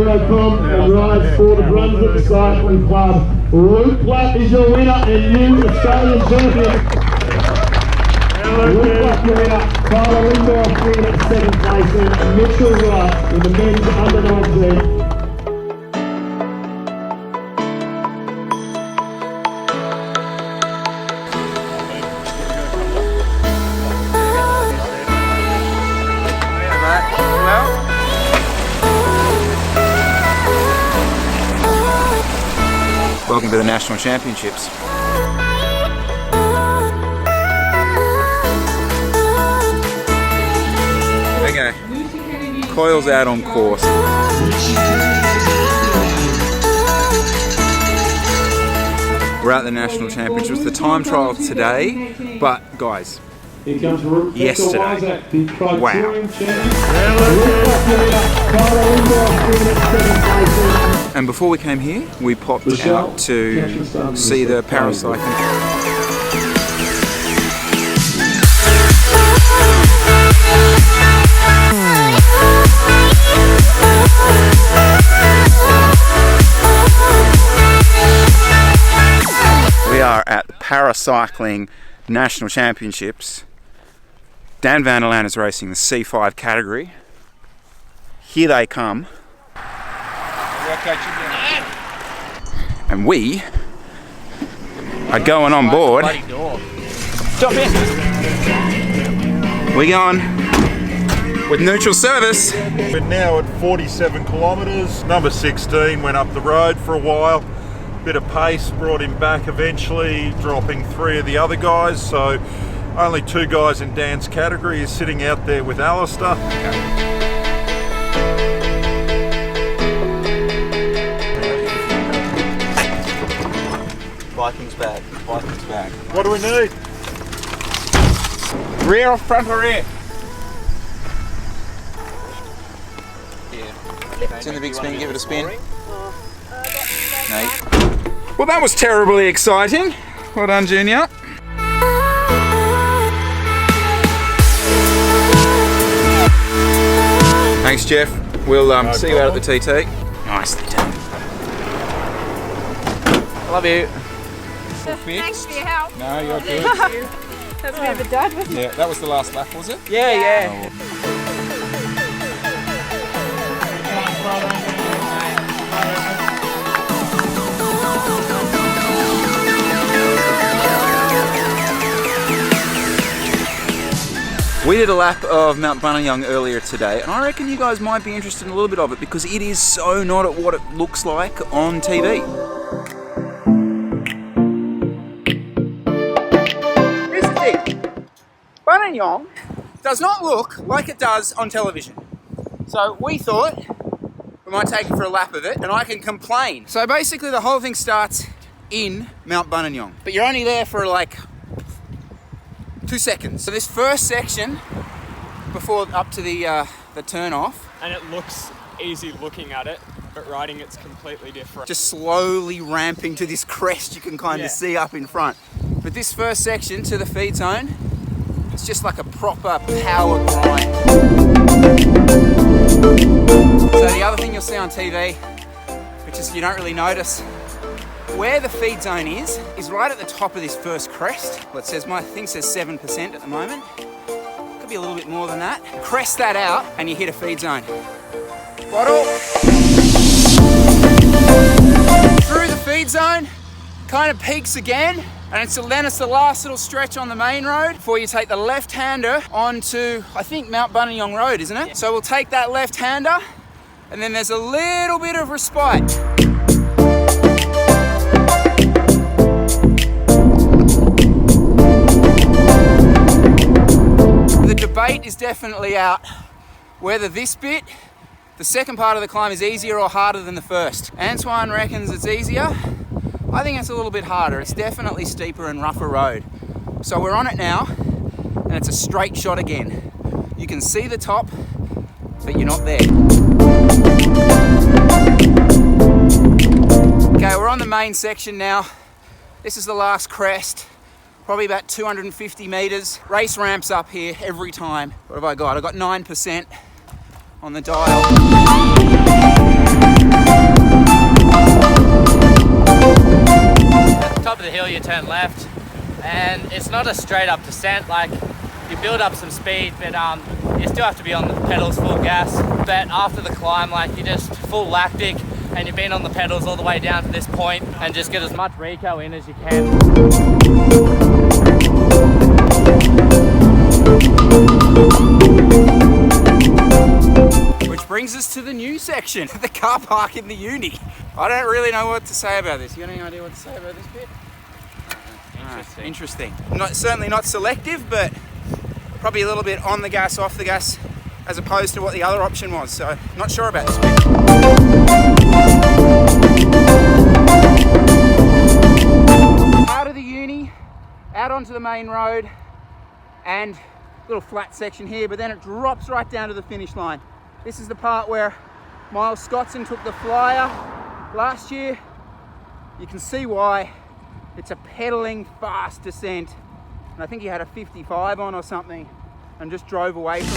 Eurocom and rides for the Brunswick Cycling Club. Luke Platt is your winner and new Australian champion. Luke Platt your winner. Tyler Lindorf in at 7th place and Mitchell Wright in the men's under 19. Welcome to the National Championships. Okay, Coyle's out on course. We're at the National Championships. The time trial today, but guys, yesterday, wow. And before we came here, we popped out to see the paracycling. We are at the Paracycling National Championships. Dan van der Laan is racing the C5 category. Here they come. And we are going on board. Stop in. We're going with neutral service. We're now at 47 kilometres. Number 16 went up the road for a while. Bit of pace, brought him back eventually, dropping 3 of the other guys. So only 2 guys in Dan's category is sitting out there with Alistair. Vikings bag. Vikings bag. What do we need? Rear or front or rear? Yeah. It's in the big spin, give it a spin. No. Well, that was terribly exciting. Well done, Junior. Thanks, Jeff. We'll see you out at the TT. Nicely done. Love you. Thanks for your help. No, you're good. That's a bit of a dud, wasn't it? Yeah, that was the last lap, was it? Yeah. We did a lap of Mount Buninyong earlier today, and I reckon you guys might be interested in a little bit of it because it is so not at what it looks like on TV. Here's the thing. Buninyong does not look like it does on television. So we thought we might take it for a lap of it, and I can complain. So basically the whole thing starts in Mount Buninyong, but you're only there for like 2 seconds. So this first section, before up to the turn off. And it looks easy looking at it, but riding it's completely different. Just slowly ramping to this crest you can kind of see up in front. But this first section to the feed zone, it's just like a proper power grind. So the other thing you'll see on TV, which is you don't really notice, where the feed zone is right at the top of this first crest. Well, it says, my thing says 7% at the moment. Could be a little bit more than that. Crest that out and you hit a feed zone. Bottle. Through the feed zone, kind of peaks again. And then it's the last little stretch on the main road before you take the left-hander onto, I think, Mount Buninyong Road, isn't it? Yeah. So we'll take that left-hander and then there's a little bit of respite. The debate is definitely out whether this bit, the second part of the climb, is easier or harder than the first. Antoine reckons it's easier. I think it's a little bit harder. It's definitely steeper and rougher road. So we're on it now, and it's a straight shot again. You can see the top, but you're not there. Okay, we're on the main section now. This is the last crest. Probably about 250 meters. Race ramps up here every time. What have I got? I got 9% on the dial. top of the hill, you turn left, and it's not a straight up descent. Like, you build up some speed, but you still have to be on the pedals full gas. But after the climb, like, you're just full lactic, and you've been on the pedals all the way down to this point, and just get as much reco in as you can. Which brings us to the new section, the car park in the uni. I don't really know what to say about this. You got any idea what to say about this bit? Interesting. Certainly not selective, but probably a little bit on the gas, off the gas, as opposed to what the other option was. So, not sure about this bit. Out of the uni, out onto the main road, and a little flat section here, but then it drops right down to the finish line. This is the part where Miles Scottson took the flyer last year. You can see why. It's a pedaling fast descent, and I think he had a 55 on or something and just drove away from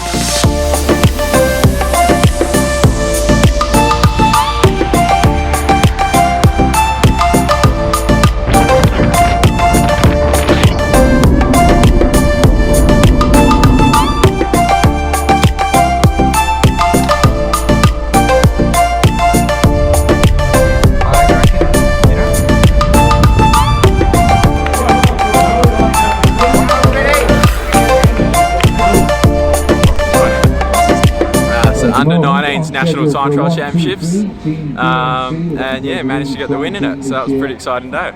Under 19s National Time Trial Championships, and yeah, managed to get the win in it, so that was a pretty exciting day.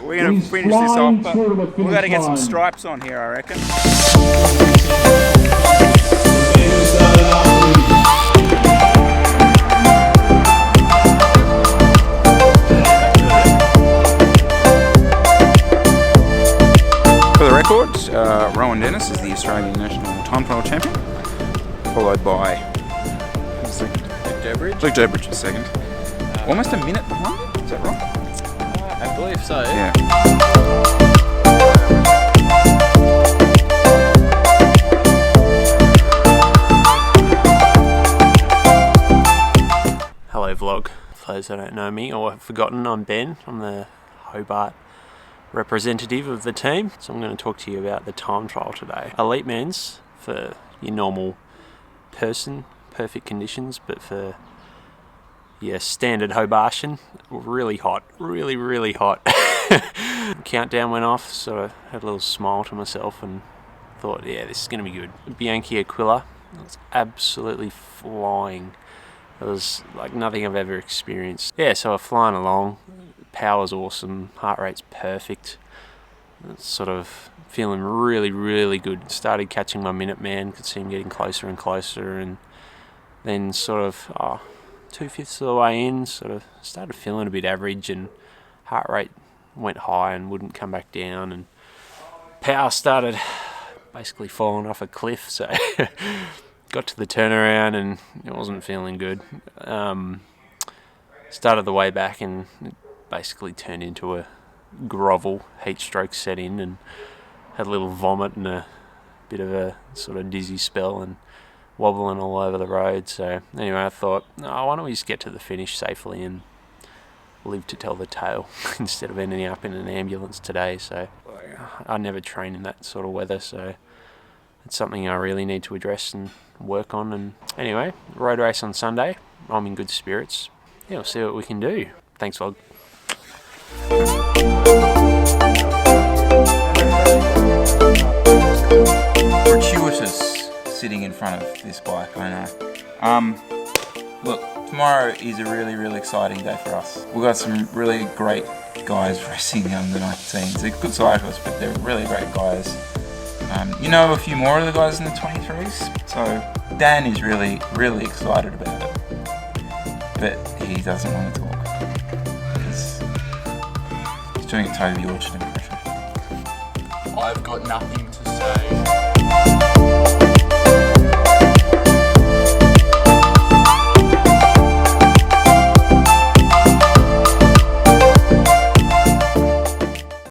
We're going to finish this off, but we've got to get some stripes on here, I reckon. For the record, Rowan Dennis is the Australian National Time Trial Champion, followed by Luke Durbridge is second. Almost a minute behind it, is that right? I believe so. Yeah. Hello vlog, for those that don't know me or have forgotten, I'm Ben. I'm the Hobart representative of the team, so I'm going to talk to you about the time trial today. Elite men's for your normal person, perfect conditions, but for your standard Hobartian, really hot, really hot. Countdown went off, so I had a little smile to myself and thought, yeah, this is going to be good. Bianchi Aquila, it was absolutely flying. It was like nothing I've ever experienced. Yeah, so I'm flying along, power's awesome, heart rate's perfect. It's sort of feeling really good. Started catching my Minuteman, could see him getting closer and closer, and then sort of 2/5 of the way in, sort of started feeling a bit average, and heart rate went high and wouldn't come back down, and power started basically falling off a cliff, so got to the turnaround and it wasn't feeling good. Started the way back and it basically turned into a grovel, heat stroke set in, and had a little vomit and a bit of a sort of dizzy spell and wobbling all over the road. So anyway, I thought, oh, why don't we just get to the finish safely and live to tell the tale instead of ending up in an ambulance today. So I never train in that sort of weather, so it's something I really need to address and work on. And anyway, road race on Sunday. I'm in good spirits. Yeah, we'll see what we can do. Thanks, vlog. Fortuitous sitting in front of this bike, I know. Look, tomorrow is a really exciting day for us. We've got some really great guys racing the under 19s. They're good cyclists, but they're really great guys. You know a few more of the guys in the 23s, so Dan is really excited about it. But he doesn't want to talk, because he's doing a Toby Orchard impression. I've got nothing to say.